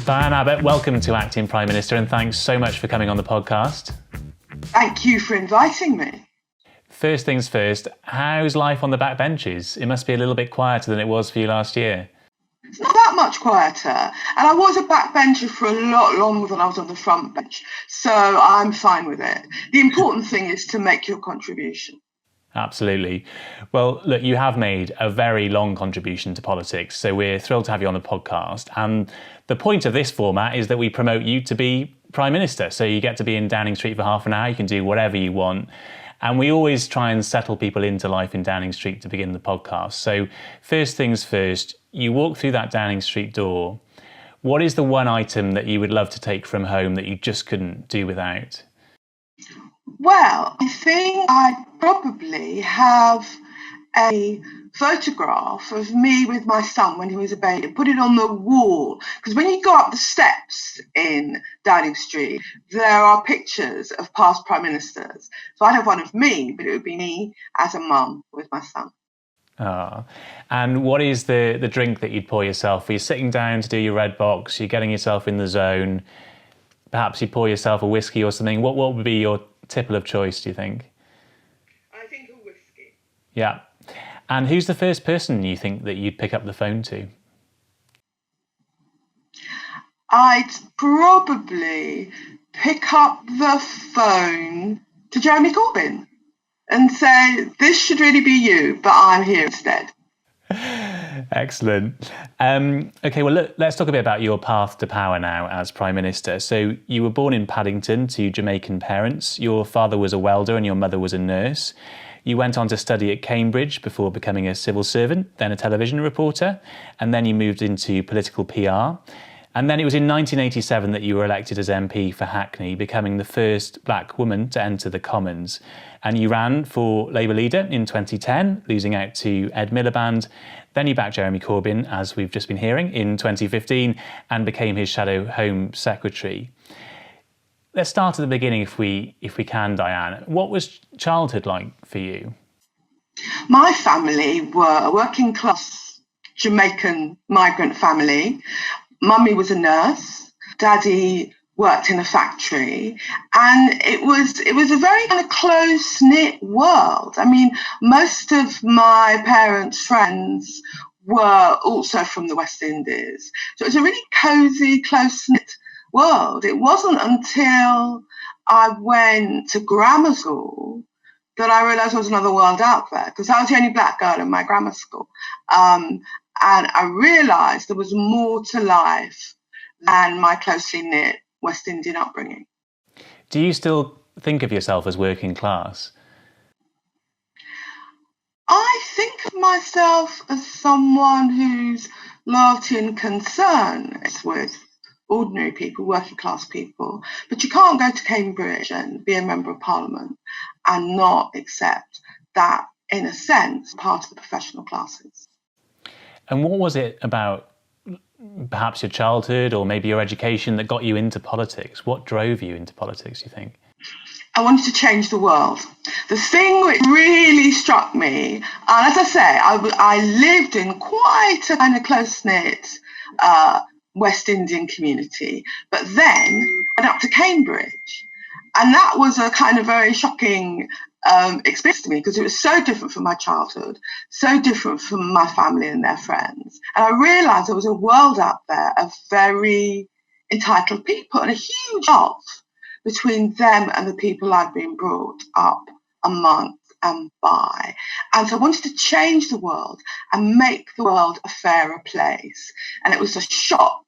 Diane Abbott, welcome to Acting Prime Minister, and thanks so much for coming on the podcast. Thank you for inviting me. First things first, how's life on the backbenches? It must be a little bit quieter than it was for you last year. It's not that much quieter, and I was a backbencher for a lot longer than I was on the front bench, so I'm fine with it. The important thing is to make your contribution. Absolutely. Well, look, you have made a very long contribution to politics, so we're thrilled to have you on the podcast. And the point of this format is that we promote you to be Prime Minister. So you get to be in Downing Street for half an hour, you can do whatever you want. And we always try and settle people into life in Downing Street to begin the podcast. So first things first, you walk through that Downing Street door. What is the one item that you would love to take from home that you just couldn't do without? Well, I think I probably have a photograph of me with my son when he was a baby, put it on the wall. Because when you go up the steps in Downing Street, there are pictures of past Prime Ministers. So I'd have one of me, but it would be me as a mum with my son. Ah, and what is the drink that you'd pour yourself? Are you sitting down to do your red box? You're getting yourself in the zone. Perhaps you pour yourself a whiskey or something. What would be your tipple of choice, do you think? I think a whiskey. Yeah. And who's the first person you think that you'd pick up the phone to? I'd probably pick up the phone to Jeremy Corbyn and say, this should really be you, but I'm here instead. Excellent. Okay, well, let's talk a bit about your path to power now as Prime Minister. So you were born in Paddington to Jamaican parents. Your father was a welder and your mother was a nurse. You went on to study at Cambridge before becoming a civil servant, then a television reporter, and then you moved into political PR. And then it was in 1987 that you were elected as MP for Hackney, becoming the first black woman to enter the Commons. And you ran for Labour leader in 2010, losing out to Ed Miliband. Then you backed Jeremy Corbyn, as we've just been hearing, in 2015, and became his shadow Home Secretary. Let's start at the beginning, if we can, Diane. What was childhood like for you? My family were a working class Jamaican migrant family. Mummy was a nurse. Daddy worked in a factory, and it was a very kind of close-knit world. I mean, most of my parents' friends were also from the West Indies, so it was a really cosy, close-knit world. It wasn't until I went to grammar school that I realised there was another world out there, because I was the only black girl in my grammar school. And I realised there was more to life than my closely knit West Indian upbringing. Do you still think of yourself as working class? I think of myself as someone whose loyalty and concern is with ordinary people, working class people. But you can't go to Cambridge and be a member of Parliament and not accept that, in a sense, part of the professional classes. And what was it about perhaps your childhood or maybe your education that got you into politics? What drove you into politics, do you think? I wanted to change the world. The thing which really struck me, and as I say, I lived in quite a kind of close-knit West Indian community, but then went up to Cambridge. And that was a kind of very shocking experience to me, because it was so different from my childhood, so different from my family and their friends. And I realised there was a world out there of very entitled people, and a huge gulf between them and the people I'd been brought up amongst and by. And so I wanted to change the world and make the world a fairer place. And it was a shock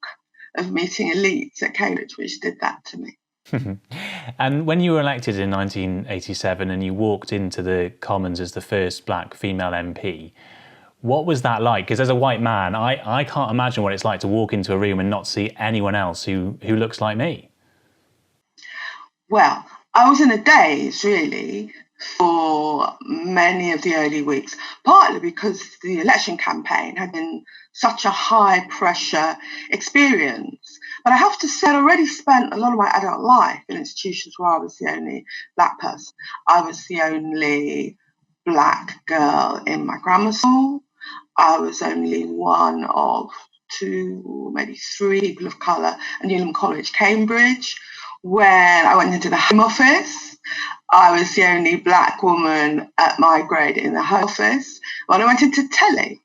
of meeting elites at Cambridge which did that to me. And when you were elected in 1987 and you walked into the Commons as the first black female MP, what was that like? Because as a white man, I can't imagine what it's like to walk into a room and not see anyone else who looks like me. Well, I was in a daze, really, for many of the early weeks, partly because the election campaign had been such a high-pressure experience. But I have to say, I'd already spent a lot of my adult life in institutions where I was the only black person. I was the only black girl in my grammar school. I was only one of 2, maybe 3 people of colour at Newham College, Cambridge. When I went into the Home Office, I was the only black woman at my grade in the Home Office. When I went into telly,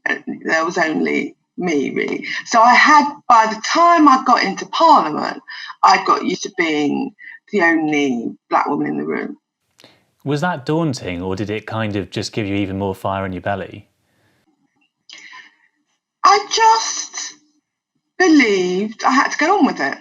there was only me, really. So by the time I got into Parliament, I got used to being the only black woman in the room. Was that daunting, or did it kind of just give you even more fire in your belly? I just believed I had to get on with it.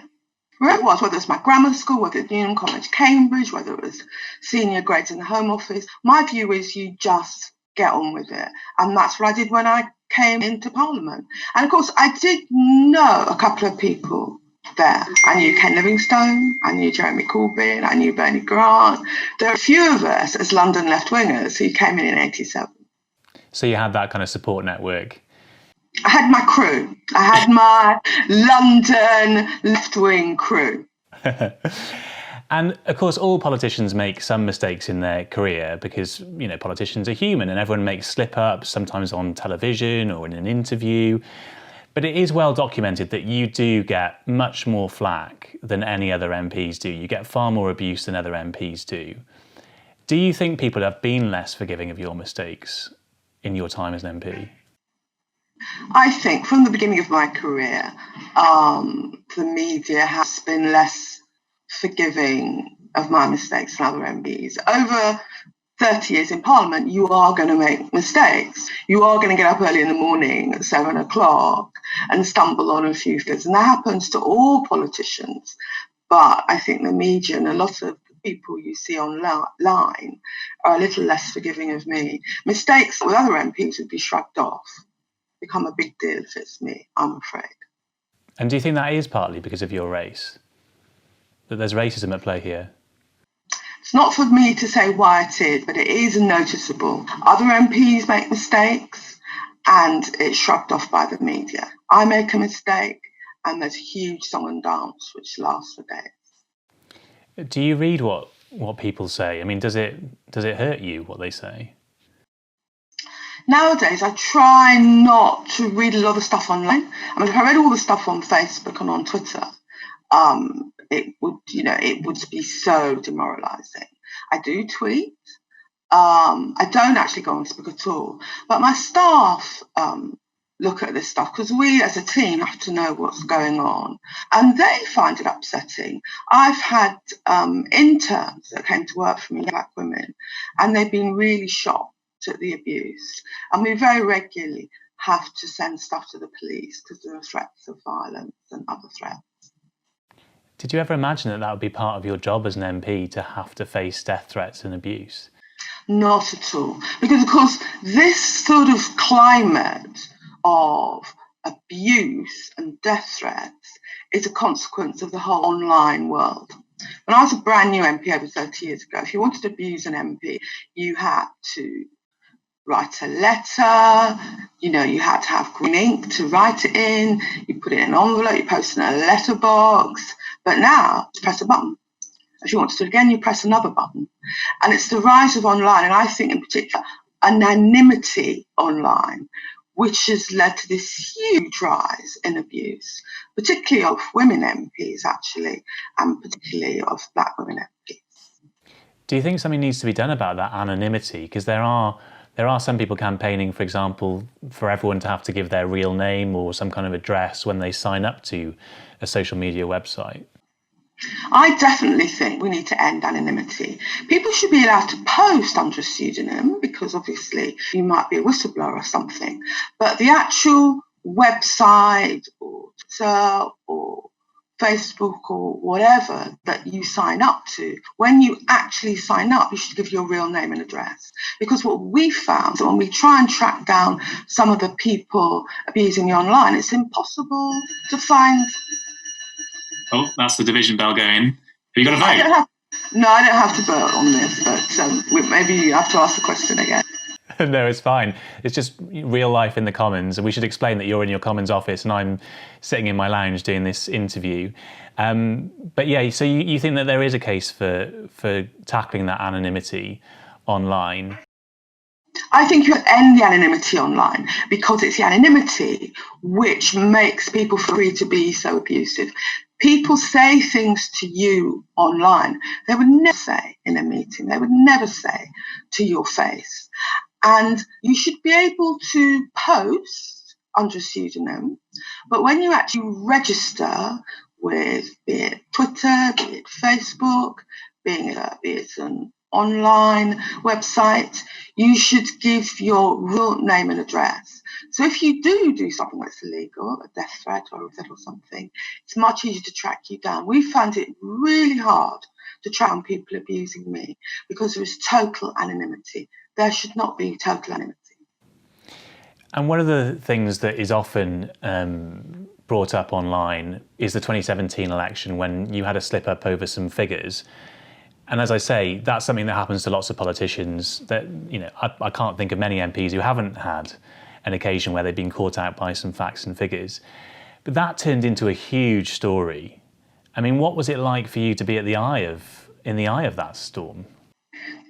Wherever it was, whether it was my grammar school, whether it was Newham College, Cambridge, whether it was senior grades in the Home Office, my view is you just get on with it. And that's what I did when I came into Parliament. And of course, I did know a couple of people there. I knew Ken Livingstone, I knew Jeremy Corbyn, I knew Bernie Grant. There are a few of us as London left-wingers who came in 87. So you had that kind of support network? I had my crew. I had my London left-wing crew. And of course, all politicians make some mistakes in their career because, you know, politicians are human and everyone makes slip-ups, sometimes on television or in an interview. But it is well documented that you do get much more flack than any other MPs do. You get far more abuse than other MPs do. Do you think people have been less forgiving of your mistakes in your time as an MP? I think from the beginning of my career, the media has been less forgiving of my mistakes than other MPs. Over 30 years in Parliament, you are going to make mistakes. You are going to get up early in the morning at 7 o'clock and stumble on a few things. And that happens to all politicians. But I think the media and a lot of the people you see online are a little less forgiving of me. Mistakes with other MPs would be shrugged off. Become a big deal if it's me, I'm afraid. And do you think that is partly because of your race? That there's racism at play here? It's not for me to say why it is, but it is noticeable. Other MPs make mistakes and it's shrugged off by the media. I make a mistake and there's a huge song and dance which lasts for days. Do you read what people say? I mean, does it hurt you, what they say? Nowadays, I try not to read a lot of stuff online. I mean, if I read all the stuff on Facebook and on Twitter, it would be so demoralising. I do tweet. I don't actually go on Facebook at all. But my staff look at this stuff because we as a team have to know what's going on. And they find it upsetting. I've had interns that came to work for me, black women, and they've been really shocked at the abuse. And we very regularly have to send stuff to the police because there are threats of violence and other threats. Did you ever imagine that would be part of your job as an MP, to have to face death threats and abuse? Not at all. Because, of course, this sort of climate of abuse and death threats is a consequence of the whole online world. When I was a brand new MP over 30 years ago, if you wanted to abuse an MP, you had to write a letter, you had to have green ink to write it in, you put it in an envelope, you post it in a letterbox. But now, you press a button. If you want to do it again, you press another button. And it's the rise of online, and I think in particular, anonymity online, which has led to this huge rise in abuse, particularly of women MPs, actually, and particularly of black women MPs. Do you think something needs to be done about that anonymity? Because there are some people campaigning, for example, for everyone to have to give their real name or some kind of address when they sign up to a social media website. I definitely think we need to end anonymity. People should be allowed to post under a pseudonym because obviously you might be a whistleblower or something. But the actual website or Twitter or Facebook or whatever that you sign up to, when you actually sign up, you should give your real name and address. Because what we found, when we try and track down some of the people abusing you online, it's impossible to find. Oh, that's the division bell going. Have you got a vote? I don't have to vote on this, but maybe you have to ask the question again. No, it's fine. It's just real life in the Commons. And we should explain that you're in your Commons office and I'm sitting in my lounge doing this interview. But yeah, so you think that there is a case for tackling that anonymity online? I think you have to end the anonymity online, because it's the anonymity which makes people free to be so abusive. People say things to you online they would never say in a meeting, they would never say to your face. And you should be able to post under a pseudonym, but when you actually register with, be it Twitter, be it Facebook, be it an online website, you should give your real name and address. So if you do something that's illegal, a death threat or something, it's much easier to track you down. We found it really hard to track down people abusing me because there is total anonymity. There should not be total anonymity. And one of the things that is often brought up online is the 2017 election, when you had a slip up over some figures. And as I say, that's something that happens to lots of politicians. That, you know, I can't think of many MPs who haven't had an occasion where they've been caught out by some facts and figures. But that turned into a huge story. I mean, what was it like for you to be in the eye of that storm?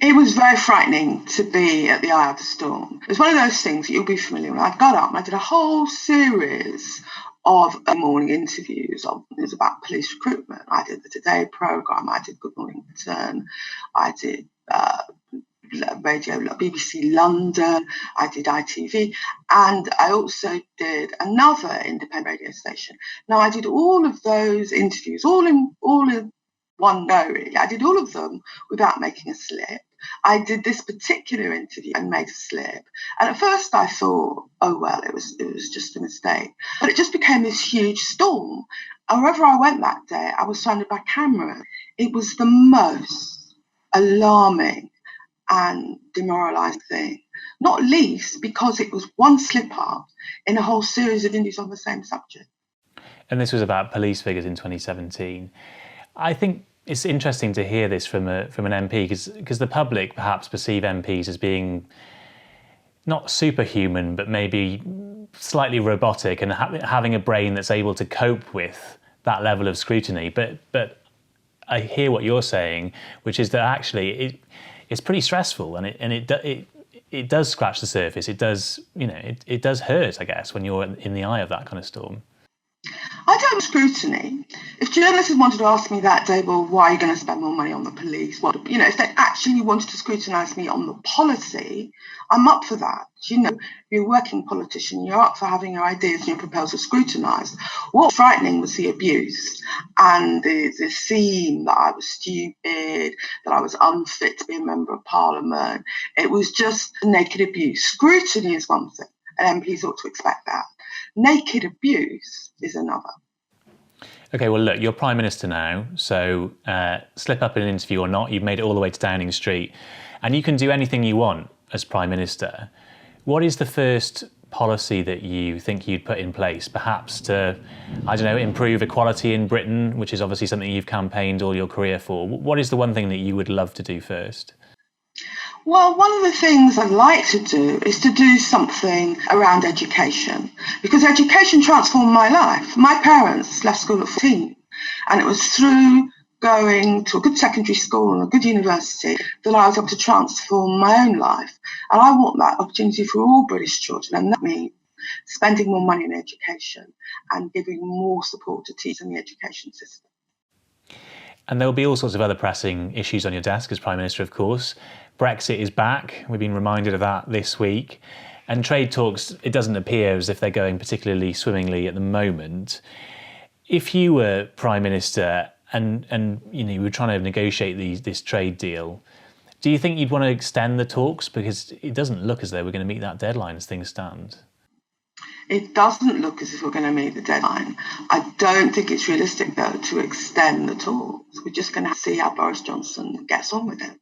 It was very frightening to be at the eye of the storm. It was one of those things that you'll be familiar with. I got up and I did a whole series of morning interviews. It was about police recruitment. I did the Today programme, I did Good Morning Britain, I did radio, BBC London, I did ITV, and I also did another independent radio station. Now, I did all of those interviews, all in one go, really. I did all of them without making a slip. I did this particular interview and made a slip. And at first I thought, oh, well, it was just a mistake. But it just became this huge storm. And wherever I went that day, I was surrounded by cameras. It was the most alarming and demoralising thing, not least because it was one slip-up in a whole series of interviews on the same subject. And this was about police figures in 2017. I think it's interesting to hear this from an MP, because the public perhaps perceive MPs as being not superhuman, but maybe slightly robotic and having a brain that's able to cope with that level of scrutiny. But I hear what you're saying, which is that actually it's pretty stressful, and it does scratch the surface. It does, you know, it does hurt, I guess, when you're in the eye of that kind of storm. I don't scrutiny. If journalists had wanted to ask me that day, well, why are you going to spend more money on the police? What, you know, if they actually wanted to scrutinise me on the policy, I'm up for that. You know, you're a working politician, you're up for having your ideas and your proposals scrutinised. What was frightening was the abuse and the theme that I was stupid, that I was unfit to be a member of parliament. It was just naked abuse. Scrutiny is one thing, and MPs ought to expect that. Naked abuse is another. Okay, well, look, you're Prime Minister now, so slip up in an interview or not, you've made it all the way to Downing Street, and you can do anything you want as Prime Minister. What is the first policy that you think you'd put in place, perhaps to, I don't know, improve equality in Britain, which is obviously something you've campaigned all your career for? What is the one thing that you would love to do first? Well, one of the things I'd like to do is to do something around education, because education transformed my life. My parents left school at 14, and it was through going to a good secondary school and a good university that I was able to transform my own life. And I want that opportunity for all British children, and that means spending more money in education and giving more support to teachers in the education system. And there will be all sorts of other pressing issues on your desk as Prime Minister, of course. Brexit is back. We've been reminded of that this week. And trade talks, it doesn't appear as if they're going particularly swimmingly at the moment. If you were Prime Minister and you know, you were trying to negotiate this trade deal, do you think you'd want to extend the talks? Because it doesn't look as though we're going to meet that deadline as things stand. It doesn't look as if we're going to meet the deadline. I don't think it's realistic, though, to extend the talks. We're just going to see how Boris Johnson gets on with it.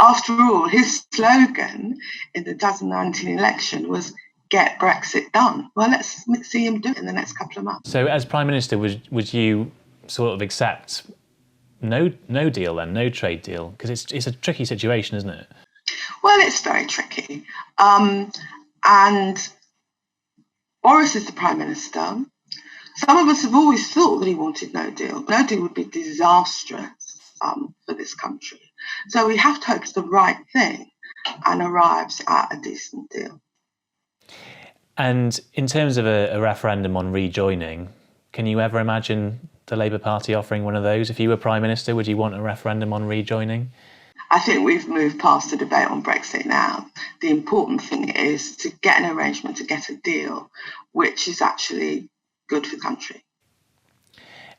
After all, his slogan in the 2019 election was "Get Brexit done." Well, let's see him do it in the next couple of months. So as Prime Minister, would you sort of accept no deal then, no trade deal? Because it's a tricky situation, isn't it? Well, it's very tricky. And Boris is the Prime Minister. Some of us have always thought that he wanted no deal. No deal would be disastrous for this country. So we have to hope it's the right thing. and arrives at a decent deal. And in terms of a referendum on rejoining, can you ever imagine the Labour Party offering one of those? If you were Prime Minister, would you want a referendum on rejoining? I think we've moved past the debate on Brexit now. The important thing is to get an arrangement, to get a deal, which is actually good for the country.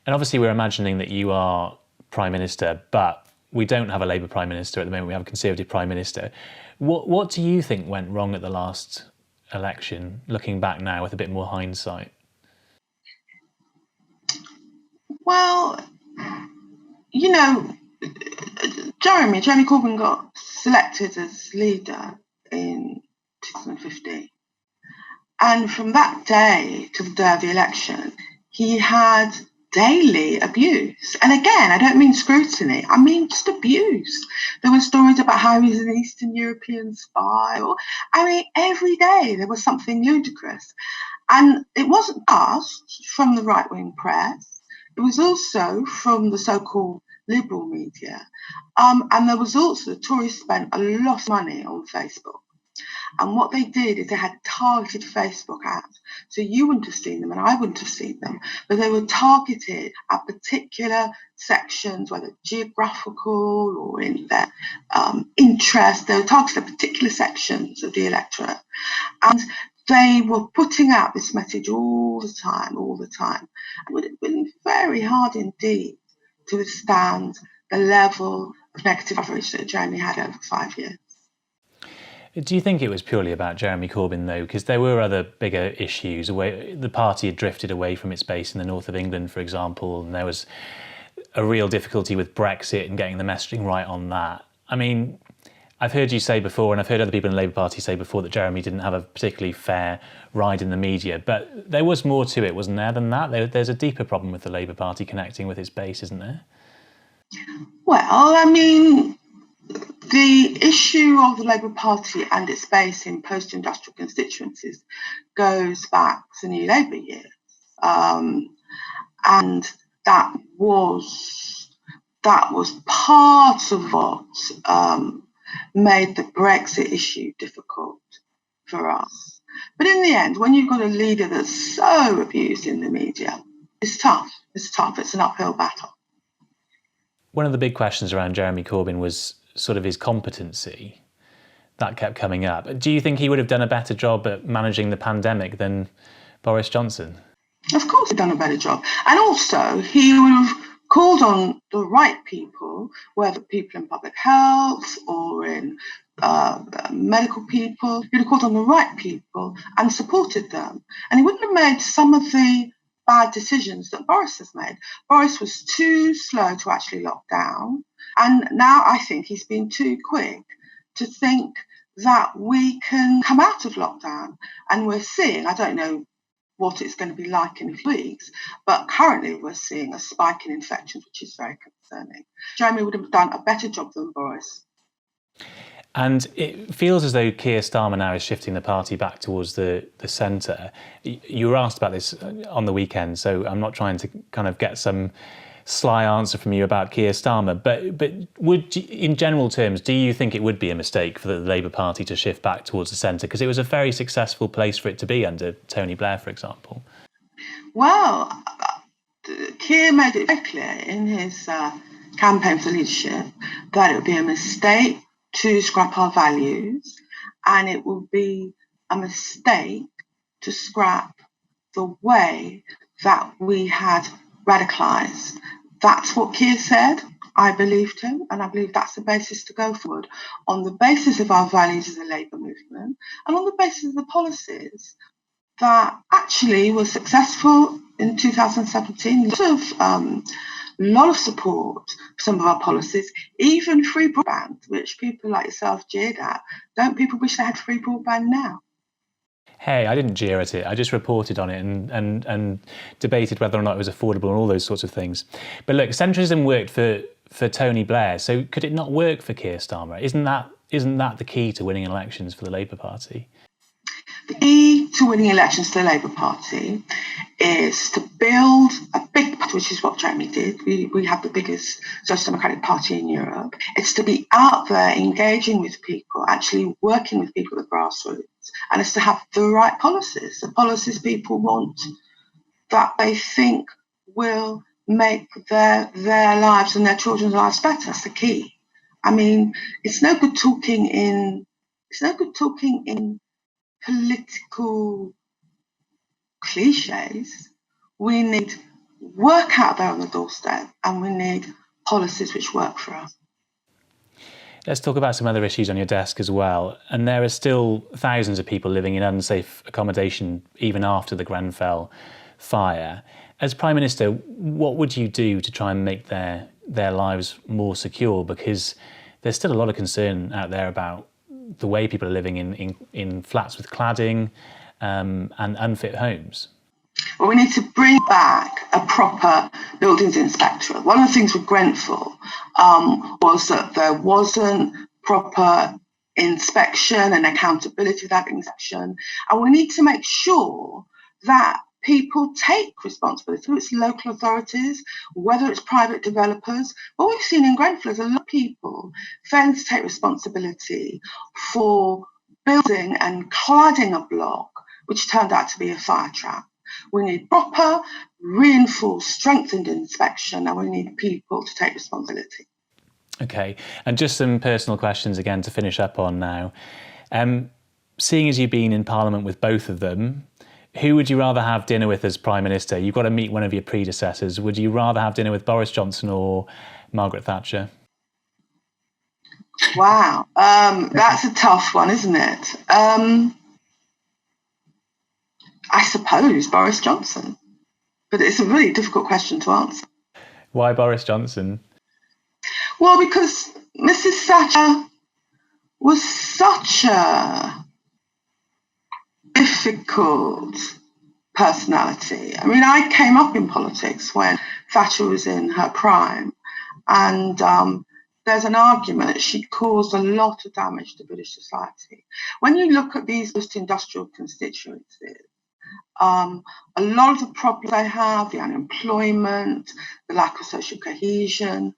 And obviously we're imagining that you are Prime Minister, but we don't have a Labour Prime Minister at the moment, we have a Conservative Prime Minister. What do you think went wrong at the last election, looking back now with a bit more hindsight? Well, you know, Jeremy Corbyn got selected as leader in 2015. And from that day to the day of the election, he had daily abuse. And again, I don't mean scrutiny, I mean just abuse. There were stories about how he was an Eastern European spy. Every day there was something ludicrous. And it wasn't just from the right-wing press, it was also from the so-called liberal media. And there was also, the Tories spent a lot of money on Facebook. And what they did is they had targeted Facebook ads. So you wouldn't have seen them and I wouldn't have seen them, but they were targeted at particular sections, whether geographical or in their interest. They were targeted at particular sections of the electorate. And they were putting out this message all the time. It would have been very hard indeed to withstand the level of negative coverage that Jeremy had over 5 years. Do you think it was purely about Jeremy Corbyn, though? Because there were other bigger issues. The party had drifted away from its base in the north of England, for example, and there was a real difficulty with Brexit and getting the messaging right on that. I mean, I've heard you say before, and I've heard other people in the Labour Party say before, that Jeremy didn't have a particularly fair ride in the media, but there was more to it, wasn't there, than that? There's a deeper problem with the Labour Party connecting with its base, isn't there? Well, I mean, the issue of the Labour Party and its base in post-industrial constituencies goes back to New Labour years. And that was part of what made the Brexit issue difficult for us. But in the end, when you've got a leader that's so abused in the media, it's tough. It's an uphill battle. One of the big questions around Jeremy Corbyn was sort of his competency. That kept coming up. Do you think he would have done a better job at managing the pandemic than Boris Johnson? Of course he'd done a better job. And also he would have called on the right people, whether people in public health or in medical people. He'd have called on the right people and supported them. And he wouldn't have made some of the bad decisions that Boris has made. Boris was too slow to actually lock down. And now I think he's been too quick to think that we can come out of lockdown. And we're seeing, I don't know what it's going to be like in a few weeks, but currently we're seeing a spike in infections, which is very concerning. Jeremy would have done a better job than Boris. And it feels as though Keir Starmer now is shifting the party back towards the centre. You were asked about this on the weekend, so I'm not trying to kind of get some sly answer from you about Keir Starmer, but would, in general terms, do you think it would be a mistake for the Labour Party to shift back towards the centre? Because it was a very successful place for it to be under Tony Blair, for example. Well, Keir made it very clear in his campaign for leadership that it would be a mistake to scrap our values, and it would be a mistake to scrap the way that we had radicalised. That's what Keir said. I believed him, and I believe that's the basis to go forward, on the basis of our values as a Labour movement and on the basis of the policies that actually were successful in 2017. A lot of support for some of our policies, even free broadband, which people like yourself jeered at. Don't people wish they had free broadband now? Hey, I didn't jeer at it. I just reported on it and debated whether or not it was affordable and all those sorts of things. But look, centrism worked for Tony Blair, so could it not work for Keir Starmer? Isn't that the key to winning elections for the Labour Party? The key to winning elections to the Labour Party is to build a big party, which is what Jeremy did. We have the biggest Social Democratic Party in Europe. It's to be out there engaging with people, actually working with people at the grassroots, and it's to have the right policies, the policies people want, that they think will make their lives and their children's lives better. That's the key. I mean, it's no good talking in political cliches. We need work out there on the doorstep, and we need policies which work for us. Let's talk about some other issues on your desk as well. And there are still thousands of people living in unsafe accommodation even after the Grenfell fire. As Prime Minister, what would you do to try and make their lives more secure? Because there's still a lot of concern out there about the way people are living in flats with cladding and unfit homes. Well, we need to bring back a proper buildings inspectorate. One of the things with Grenfell was that there wasn't proper inspection and accountability of that inspection. And we need to make sure that people take responsibility, whether it's local authorities, whether it's private developers. What we've seen in Grenfell is a lot of people failing to take responsibility for building and cladding a block, which turned out to be a fire trap. We need proper, reinforced, strengthened inspection, and we need people to take responsibility. Okay, and just some personal questions again to finish up on now. Seeing as you've been in Parliament with both of them, who would you rather have dinner with as Prime Minister? You've got to meet one of your predecessors. Would you rather have dinner with Boris Johnson or Margaret Thatcher? Wow, that's a tough one, isn't it? I suppose Boris Johnson, but it's a really difficult question to answer. Why Boris Johnson? Well, because Mrs. Thatcher was such a difficult personality. I mean, I came up in politics when Thatcher was in her prime, and there's an argument that she caused a lot of damage to British society. When you look at these post-industrial constituencies, a lot of the problems they have, the unemployment, the lack of social cohesion,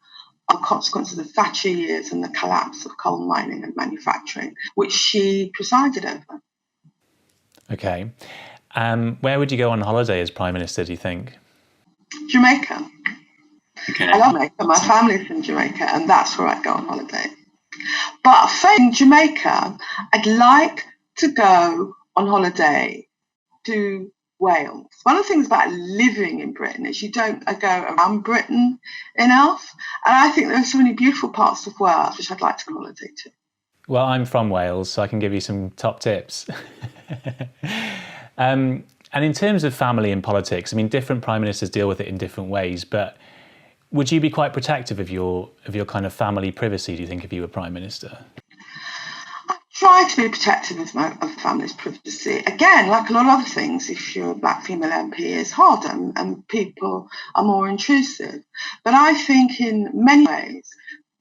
are consequences of the Thatcher years and the collapse of coal mining and manufacturing, which she presided over. Okay. Where would you go on holiday as Prime Minister, do you think? Jamaica. Okay. I love Jamaica. My family's from Jamaica, and that's where I'd go on holiday. But failing Jamaica, I'd like to go on holiday to Wales. One of the things about living in Britain is you don't go around Britain enough. And I think there are so many beautiful parts of Wales which I'd like to go on holiday to. Well, I'm from Wales, so I can give you some top tips. And in terms of family and politics, I mean, different prime ministers deal with it in different ways, but would you be quite protective of your kind of family privacy, do you think, if you were Prime Minister? I try to be protective of the family's privacy. Again, like a lot of other things, if you're a black female MP, it's harder and people are more intrusive. But I think in many ways,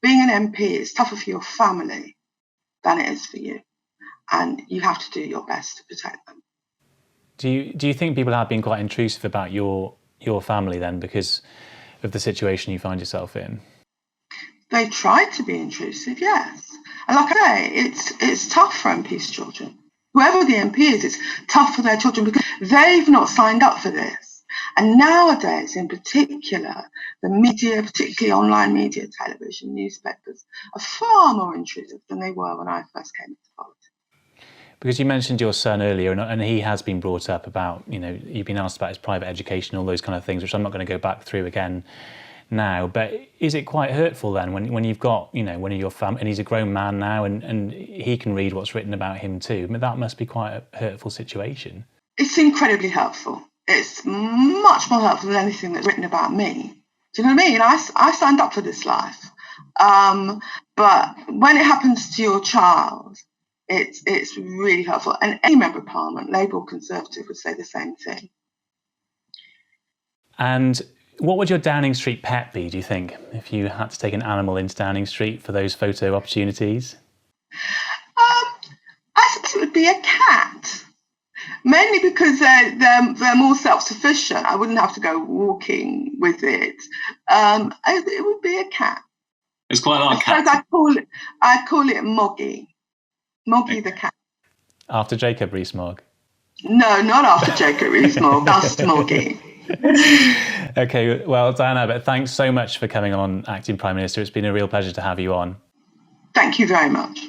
being an MP is tougher for your family than it is for you. And you have to do your best to protect them. Do you think people have been quite intrusive about your family then because of the situation you find yourself in? They try to be intrusive, yes. And like I say, it's tough for MPs' children. Whoever the MP is, it's tough for their children because they've not signed up for this. And nowadays, in particular, the media, particularly online media, television, newspapers, are far more intrusive than they were when I first came into politics. Because you mentioned your son earlier, and he has been brought up about, you've been asked about his private education, all those kind of things, which I'm not going to go back through again now. But is it quite hurtful then when you've got, one of your family, and he's a grown man now, and he can read what's written about him too? I mean, that must be quite a hurtful situation. It's incredibly hurtful. It's much more hurtful than anything that's written about me. Do you know what I mean? I signed up for this life. But when it happens to your child, it's really hurtful. And any member of Parliament, Labour or Conservative, would say the same thing. And what would your Downing Street pet be, do you think, if you had to take an animal into Downing Street for those photo opportunities? I suppose it would be a cat. Mainly because they're more self-sufficient. I wouldn't have to go walking with it. It would be a cat. It's quite like cat. I'd call it Moggy. Moggy the cat. After Jacob Rees-Mogg? No, not after Jacob Rees-Mogg. That's Moggy. Okay, well, Diane Abbott, thanks so much for coming on Acting Prime Minister. It's been a real pleasure to have you on. Thank you very much.